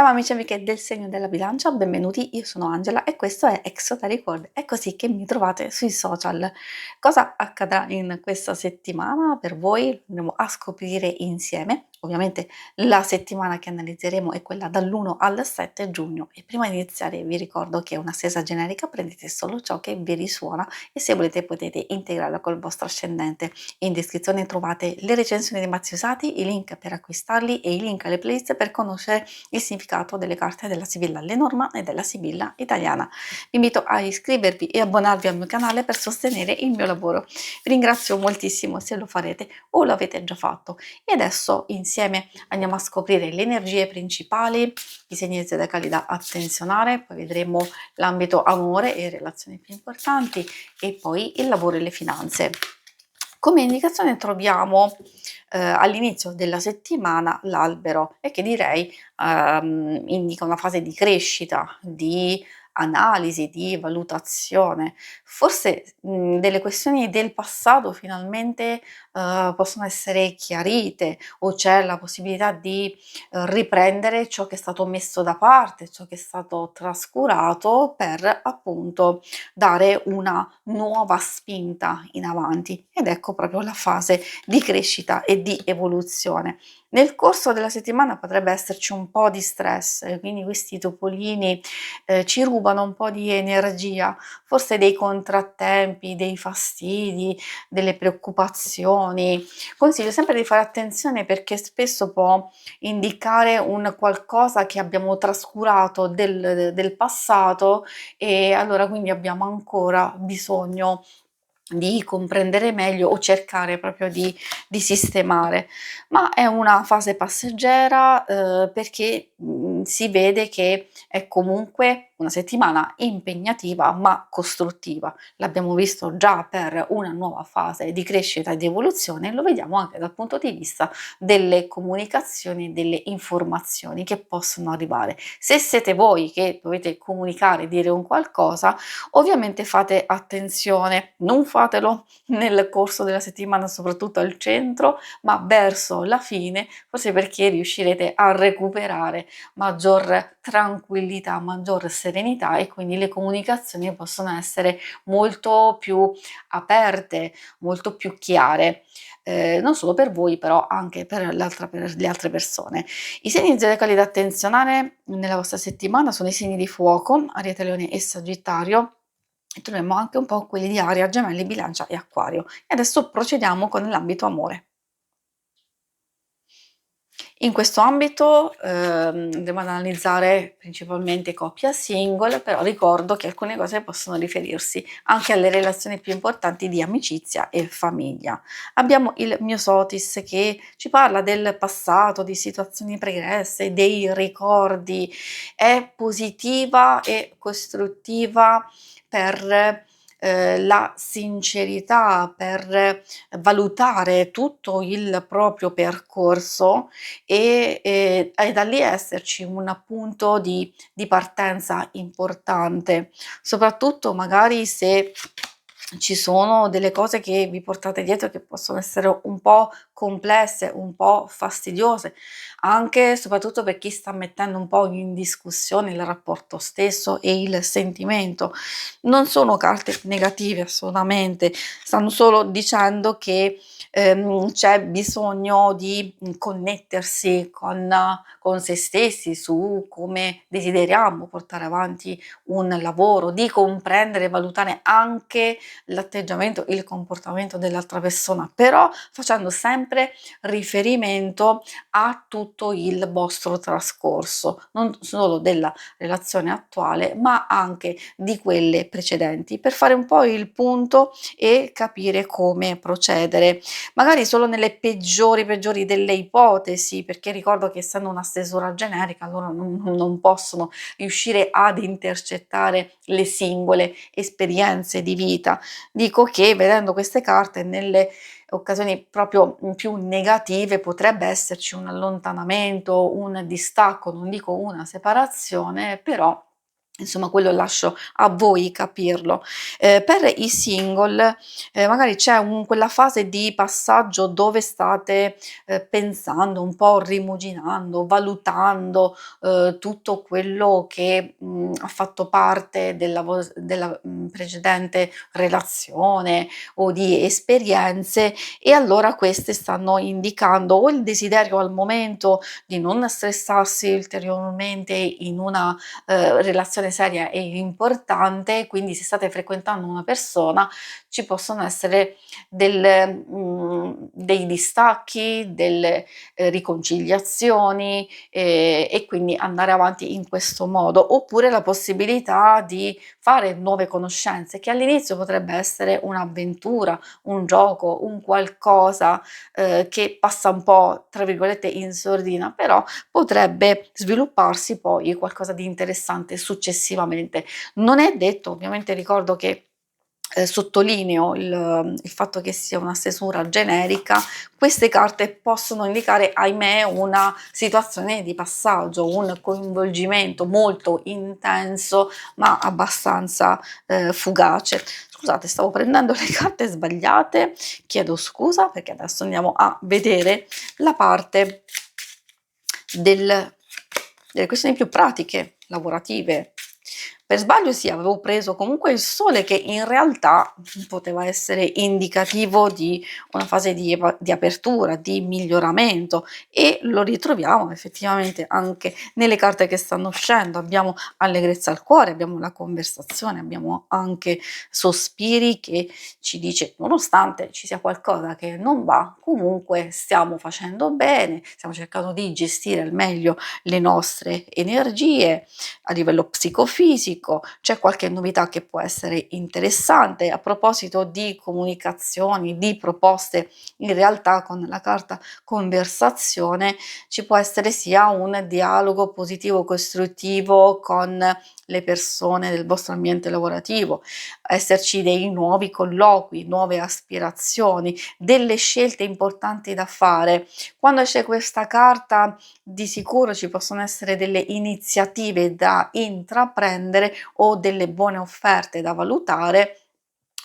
Ciao amici e amiche del segno della bilancia, benvenuti, io sono Angela e questo è Exoteric. È così che mi trovate sui social. Cosa accadrà in questa settimana per voi? Lo andremo a scoprire insieme. Ovviamente la settimana che analizzeremo è quella dall'1 al 7 giugno e prima di iniziare vi ricordo che è una stesa generica, prendete solo ciò che vi risuona e se volete potete integrarla col vostro ascendente. In descrizione trovate le recensioni dei mazzi usati, i link per acquistarli e i link alle playlist per conoscere il significato delle carte della Sibilla Lenormand e della Sibilla italiana. Vi invito a iscrivervi e abbonarvi al mio canale per sostenere il mio lavoro. Vi ringrazio moltissimo se lo farete o lo avete già fatto. E adesso insieme andiamo a scoprire le energie principali, i segni zodiacali da attenzionare, poi vedremo l'ambito amore e relazioni più importanti e poi il lavoro e le finanze. Come indicazione troviamo all'inizio della settimana l'albero e che direi indica una fase di crescita, di analisi, di valutazione. Forse delle questioni del passato finalmente possono essere chiarite o c'è la possibilità di riprendere ciò che è stato messo da parte, ciò che è stato trascurato per appunto dare una nuova spinta in avanti ed ecco proprio la fase di crescita e di evoluzione. Nel corso della settimana potrebbe esserci un po' di stress, quindi questi topolini ci rubano un po' di energia, forse dei contrattempi, dei fastidi, delle preoccupazioni. Consiglio sempre di fare attenzione perché spesso può indicare un qualcosa che abbiamo trascurato del passato e allora quindi abbiamo ancora bisogno di comprendere meglio o cercare proprio di sistemare, ma è una fase passeggera perché si vede che è comunque una settimana impegnativa ma costruttiva. L'abbiamo visto già per una nuova fase di crescita e di evoluzione e lo vediamo anche dal punto di vista delle comunicazioni, delle informazioni che possono arrivare. Se siete voi che dovete comunicare, dire un qualcosa, ovviamente fate attenzione, non fatelo nel corso della settimana, soprattutto al centro, ma verso la fine, forse perché riuscirete a recuperare maggior tranquillità, maggior serenità e quindi le comunicazioni possono essere molto più aperte, molto più chiare. Non solo per voi, però anche per le altre persone. I segni zodiacali da attenzionare nella vostra settimana sono i segni di fuoco, Ariete, Leone e Sagittario. E troviamo anche un po' quelli di Aria, Gemelli, Bilancia e Acquario. E adesso procediamo con l'ambito amore. In questo ambito andremo ad analizzare principalmente coppia single, però ricordo che alcune cose possono riferirsi anche alle relazioni più importanti di amicizia e famiglia. Abbiamo il Myosotis che ci parla del passato, di situazioni pregresse, dei ricordi, è positiva e costruttiva per la sincerità, per valutare tutto il proprio percorso e da lì esserci un punto di partenza importante, soprattutto magari se ci sono delle cose che vi portate dietro che possono essere un po' complesse, un po' fastidiose, anche e soprattutto per chi sta mettendo un po' in discussione il rapporto stesso e il sentimento. Non sono carte negative assolutamente, stanno solo dicendo che c'è bisogno di connettersi con se stessi su come desideriamo portare avanti un lavoro, di comprendere e valutare anche l'atteggiamento, il comportamento dell'altra persona, però facendo sempre riferimento a tutto il vostro trascorso, non solo della relazione attuale, ma anche di quelle precedenti, per fare un po' il punto e capire come procedere. Magari solo nelle peggiori delle ipotesi, perché ricordo che essendo una stesura generica loro non possono riuscire ad intercettare le singole esperienze di vita. Dico che vedendo queste carte nelle occasioni proprio più negative potrebbe esserci un allontanamento, un distacco, non dico una separazione, però Insomma, quello lascio a voi capirlo. Per i single, magari c'è quella fase di passaggio dove state, pensando, un po' rimuginando, valutando, tutto quello che, ha fatto parte della precedente relazione o di esperienze, e allora queste stanno indicando o il desiderio al momento di non stressarsi ulteriormente in una relazione seria e importante, quindi se state frequentando una persona ci possono essere dei distacchi, delle, riconciliazioni, e quindi andare avanti in questo modo, oppure la possibilità di fare nuove conoscenze, che all'inizio potrebbe essere un'avventura, un gioco, un qualcosa, che passa un po' tra virgolette "in sordina", però potrebbe svilupparsi poi qualcosa di interessante successivamente. Non è detto, ovviamente ricordo che sottolineo il fatto che sia una stesura generica, queste carte possono indicare, ahimè, una situazione di passaggio, un coinvolgimento molto intenso, ma abbastanza, fugace. Scusate, stavo prendendo le carte sbagliate, chiedo scusa perché adesso andiamo a vedere la parte del delle questioni più pratiche, lavorative. Per sbaglio sì, avevo preso comunque il sole, che in realtà poteva essere indicativo di una fase di apertura, di miglioramento, e lo ritroviamo effettivamente anche nelle carte che stanno uscendo. Abbiamo allegrezza al cuore, abbiamo la conversazione, abbiamo anche sospiri che ci dice, nonostante ci sia qualcosa che non va, comunque stiamo facendo bene, stiamo cercando di gestire al meglio le nostre energie a livello psicofisico, c'è qualche novità che può essere interessante. A proposito di comunicazioni, di proposte, in realtà con la carta conversazione ci può essere sia un dialogo positivo, costruttivo con le persone del vostro ambiente lavorativo, esserci dei nuovi colloqui, nuove aspirazioni, delle scelte importanti da fare. Quando esce questa carta, di sicuro ci possono essere delle iniziative da intraprendere o delle buone offerte da valutare.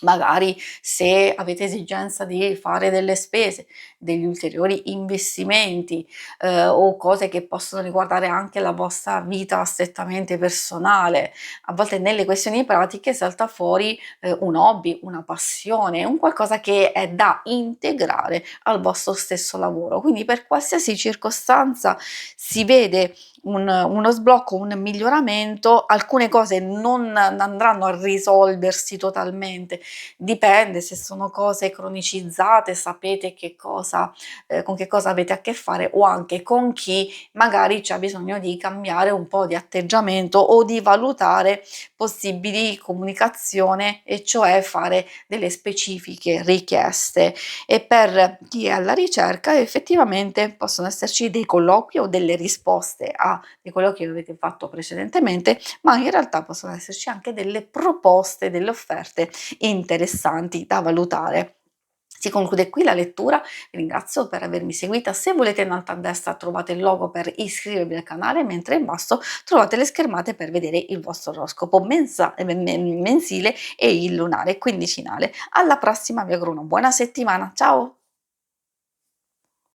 Magari se avete esigenza di fare delle spese, degli ulteriori investimenti, o cose che possono riguardare anche la vostra vita strettamente personale. A volte nelle questioni pratiche salta fuori, un hobby, una passione, un qualcosa che è da integrare al vostro stesso lavoro. Quindi per qualsiasi circostanza si vede uno sblocco, un miglioramento. Alcune cose non andranno a risolversi totalmente, dipende se sono cose cronicizzate, sapete che cosa con che cosa avete a che fare, o anche con chi magari c'è bisogno di cambiare un po' di atteggiamento o di valutare possibili comunicazione, e cioè fare delle specifiche richieste. E per chi è alla ricerca effettivamente possono esserci dei colloqui o delle risposte a dei colloqui che avete fatto precedentemente, ma in realtà possono esserci anche delle proposte, delle offerte interessanti da valutare. Si conclude qui la lettura, vi ringrazio per avermi seguita. Se volete, in alto a destra trovate il logo per iscrivervi al canale, mentre in basso trovate le schermate per vedere il vostro oroscopo mensile e il lunare quindicinale. Alla prossima, vi auguro una buona settimana, ciao!